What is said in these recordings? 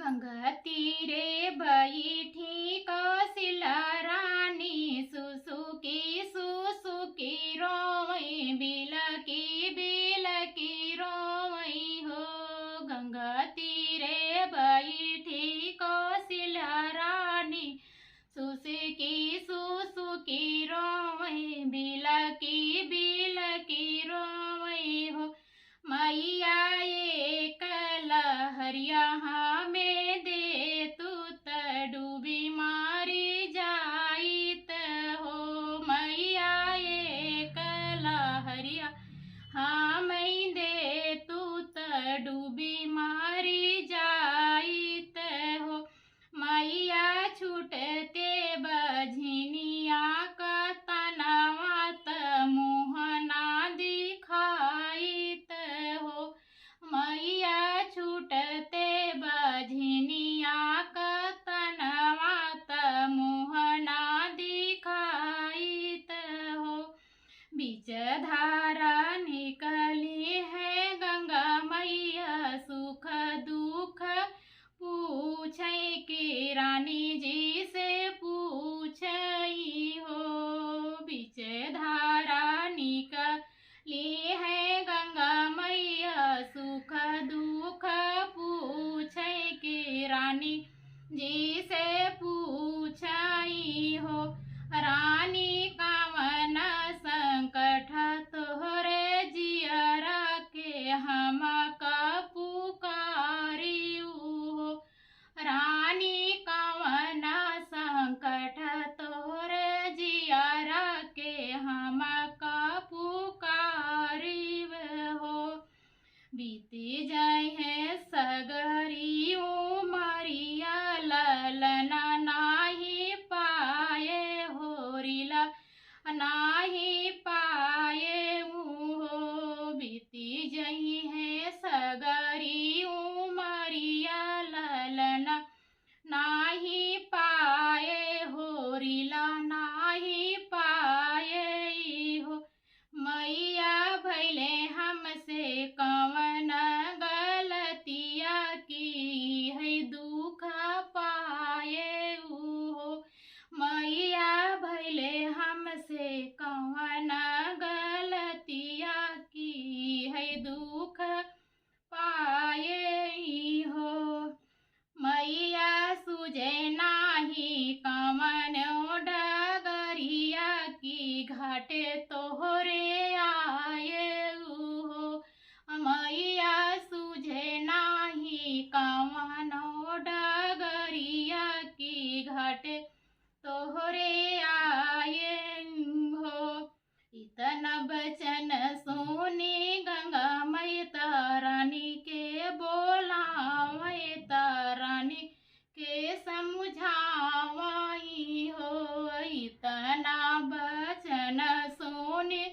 गंगा तीरे बैठी कौशिला रानी सुसुकी रोई बिलकी रोई हो। गंगा तीरे बैठी कौशिला रानी सुसुकी रोई बिलकी रोई हो। मैया एक लहरिया हमें दे तू त डूबी मारी जाइत हो। मैया एक लहरिया हमें दे तू त डूबी मारी जाइत हो। मैया छूटते बझनिया का तनवा त मुँह ना दिखाइत हो। मैया छूटते बझनिया का तनवा त मुँह ना दिखाइत हो। बीच धारा निकली है गंगा मैया सुख दुख पूछै की रानी जी से पूछई हो। बीच धारा निकली है गंगा मैया सुख दुख पूछै की रानी जी से पूछई हो। रानी कामन संकट तोहरे जियरा के हम पुकारियू हो। रानी कामन संकट तोहरे जियरा के हम पुकारिव हो। बीती जाए है सगरी उमरिया ललना नाही पाए होरिला नाही पाए हो। बीती जही है सगरी उमरिया ललना नाही पाए होरिला नाही पाए हो। मैया भैले हमसे कवन गलतिया की है दुख पाए हो। मैया भैले हमसे कवन गलतिया की है दुख पाए हो। मैया सुझे नाही कवन डगरिया की घाटे तोहरे आए हो। मैया सुझे नाही कवन डगरिया की घाटे तोहरे आए हो। इतना बचन सोनी गंगा मैया रानी के बोलावे रानी के समझावाई हो। इतना बचन सोनी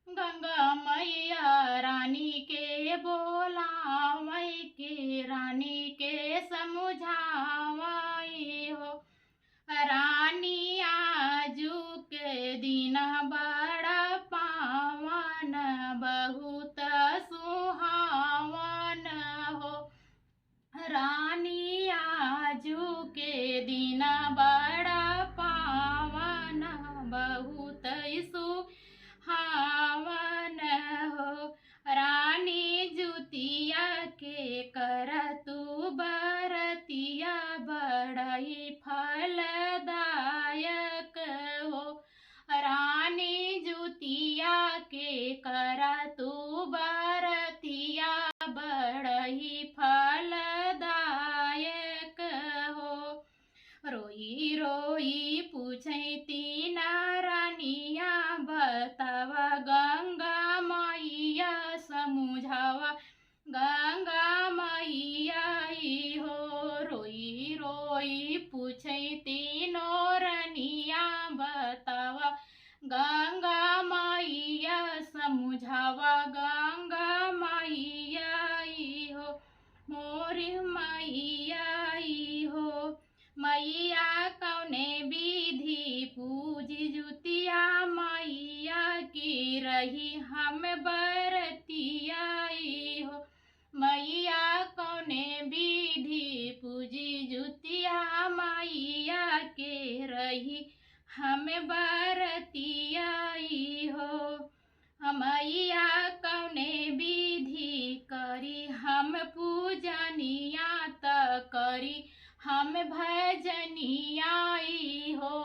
गंगा मैया रानी के बोलावे के रानी के समझावाई हो। रानी आजू के दिन बड़ा पावन बहुत सुहावन हो। रानी आजू के दिन बड़ा पावन बहुत सुहावन हो। रानी जुतिया के कर तू बरतिया बड़ई फलदायक हो। रानी जुतिया के कर तू बरतिया बड़ई फलदायक हो। रोई रोई पूछै तीन रानिया बतावा गंगा मैया समझावा गंगा मैया हो। रोई रोई पूछै तीनों रानिया बतावा गंगा मैया समझावा गंगा मैया हो। मोरी मैया हो। मैया कौने विधि पूजी जुतिया मैया की रही हम बरतिया हो। मैया कौने विधि पूजी रही हम बरतियाई हो। मैया कौने विधि करी हम पूजनिया त करी हम भजनियाई हो।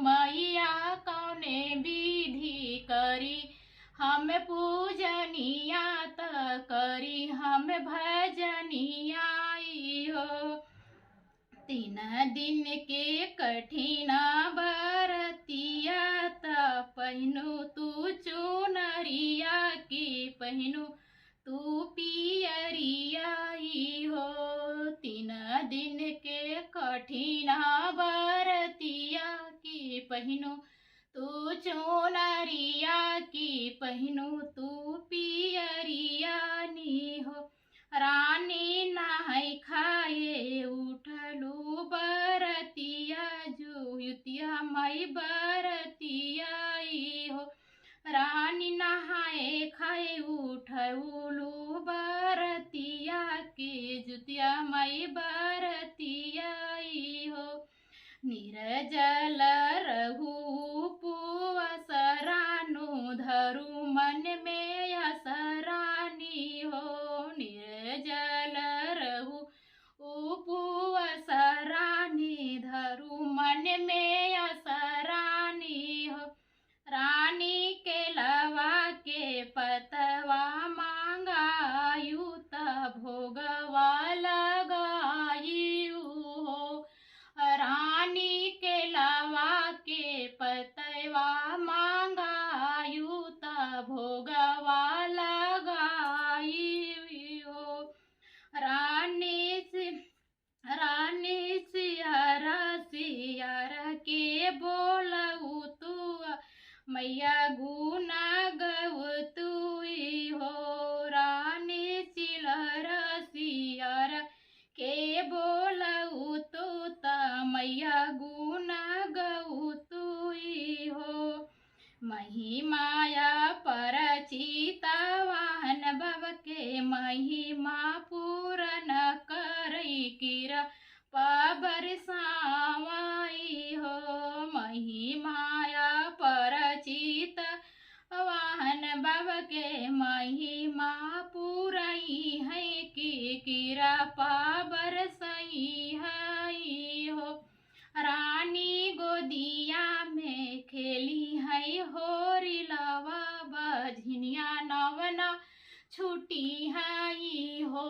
मैया कौने विधि करी हम पूजनिया त करी हम भजनियाई हो। 3 दिन के कठिन बरतिया त पहिनु तू चुनरिया की पहिनु तू पियरियाई हो। 3 दिन के कठिन बरतिया की पहिनु तू चुनरिया की पहिनु तू पियरियानी हो। रानी नहाय खाए उठलू बरतिया जुतिया माई बरतियाई हो। रानी नहाए खाए उठलू बरतिया के जुतिया माई बरतियाई हो। निर्जल रहू उपवास रानु धरू मन में असरानी हो। निर्जल रहू उपवास रानी धरू मन में असरानी हो। रानी के लवा के पतवा मांगायु त भोगवा लगायु हो। रानी के लवा के पतवा मांगायु त भोगवा लगायु हो। रानी सियारा सियारा के बोलऊ तू मैया गुना गऊ तू हो। रानी सियारा के बोलऊ तू त मैया गुना गऊ तू हो। महिमाया परचिता वाहन भव के महिमा पूरन करई किरा पाबर सावाई हो। महिमाया परचित वाहन भव के महिमा पूरई है कि किरा पाबर सही है हो। रानी गोदिया में खेली है होरी लवा बझनिया नवना छुटी है हो।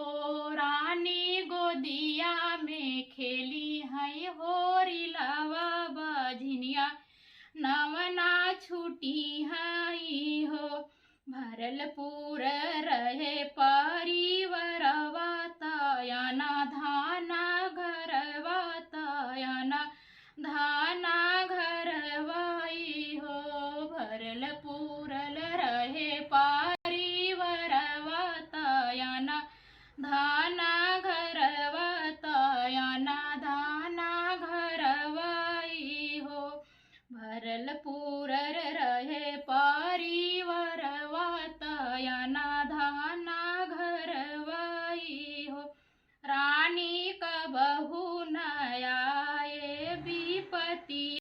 रानी गोदिया में खेली है होरी लवा बझनिया नवना छुटी है हो। भरल पूर रहे